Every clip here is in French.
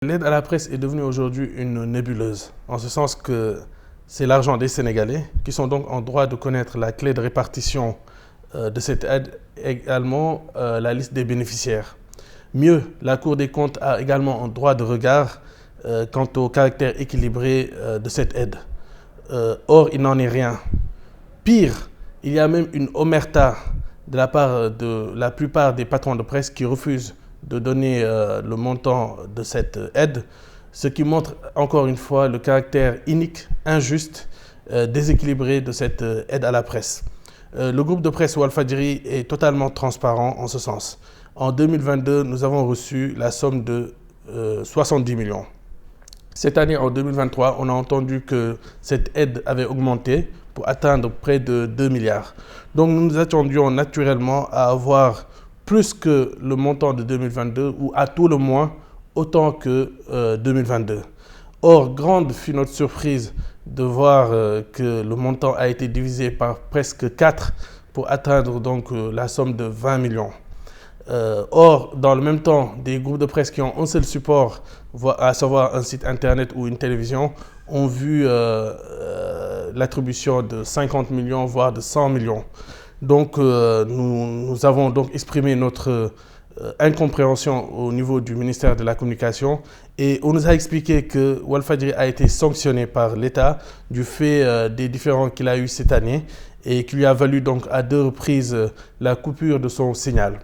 L'aide à la presse est devenue aujourd'hui une nébuleuse, en ce sens que c'est l'argent des Sénégalais qui sont donc en droit de connaître la clé de répartition de cette aide et également la liste des bénéficiaires. Mieux, la Cour des comptes a également un droit de regard quant au caractère équilibré de cette aide. Or, il n'en est rien. Pire, il y a même une omerta de la part de la plupart des patrons de presse qui refusent de donner le montant de cette aide, ce qui montre encore une fois le caractère inique, injuste, déséquilibré de cette aide à la presse. Le groupe de presse Walfadjri est totalement transparent en ce sens. En 2022, nous avons reçu la somme de 70 millions. Cette année, en 2023, on a entendu que cette aide avait augmenté pour atteindre près de 2 milliards. Donc nous nous attendions naturellement à avoir plus que le montant de 2022 ou à tout le moins autant que 2022. Or, grande fut notre surprise de voir que le montant a été divisé par presque 4 pour atteindre donc la somme de 20 millions. Or, dans le même temps, des groupes de presse qui ont un seul support, à savoir un site internet ou une télévision, ont vu l'attribution de 50 millions, voire de 100 millions. Donc, nous avons donc exprimé notre incompréhension au niveau du ministère de la Communication et on nous a expliqué que Walfadjri a été sanctionné par l'État du fait des différends qu'il a eu cette année et qui lui a valu donc à 2 reprises la coupure de son signal.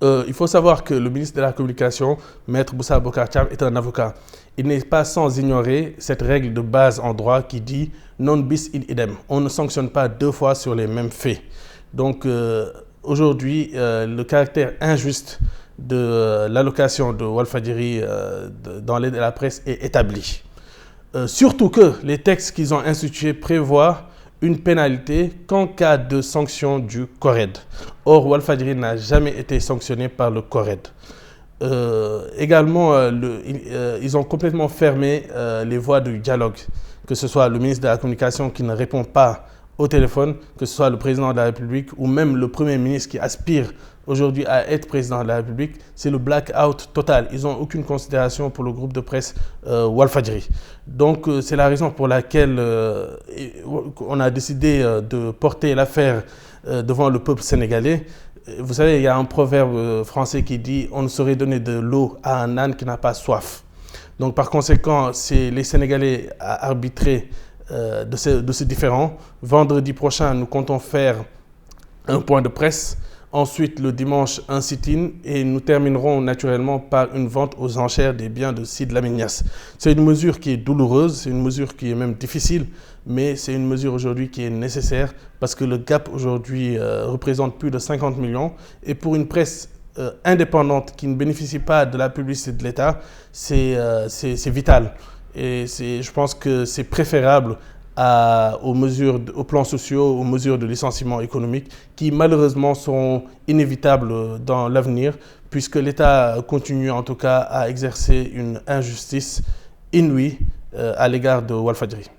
Il faut savoir que le ministre de la Communication, Maître Boussa Bocar Thiam, est un avocat. Il n'est pas sans ignorer cette règle de base en droit qui dit « non bis in idem ». On ne sanctionne pas 2 fois sur les mêmes faits. Donc aujourd'hui, le caractère injuste de l'allocation de Walfadjri dans l'aide à la presse est établi. Surtout que les textes qu'ils ont institués prévoient une pénalité qu'en cas de sanction du CORED. Or, Walfadjri n'a jamais été sanctionné par le CORED. Également, ils ont complètement fermé les voies du dialogue, que ce soit le ministre de la Communication qui ne répond pas au téléphone, que ce soit le président de la République ou même le Premier ministre qui aspire aujourd'hui à être président de la République, c'est le blackout total. Ils n'ont aucune considération pour le groupe de presse Walfadjri. Donc c'est la raison pour laquelle on a décidé de porter l'affaire devant le peuple sénégalais. Vous savez, il y a un proverbe français qui dit « on ne saurait donner de l'eau à un âne qui n'a pas soif ». Donc par conséquent, c'est les Sénégalais à arbitrer de ce différend. Vendredi prochain, nous comptons faire un point de presse. Ensuite, le dimanche, un sit-in et nous terminerons naturellement par une vente aux enchères des biens de Sidy Lamine Niasse. C'est une mesure qui est douloureuse, c'est une mesure qui est même difficile, mais c'est une mesure aujourd'hui qui est nécessaire parce que le gap aujourd'hui représente plus de 50 millions et pour une presse indépendante qui ne bénéficie pas de la publicité de l'État, c'est vital. Et je pense que c'est préférable aux plans sociaux, aux mesures de licenciement économique qui malheureusement seront inévitables dans l'avenir puisque l'État continue en tout cas à exercer une injustice inouïe à l'égard de Walfadjri.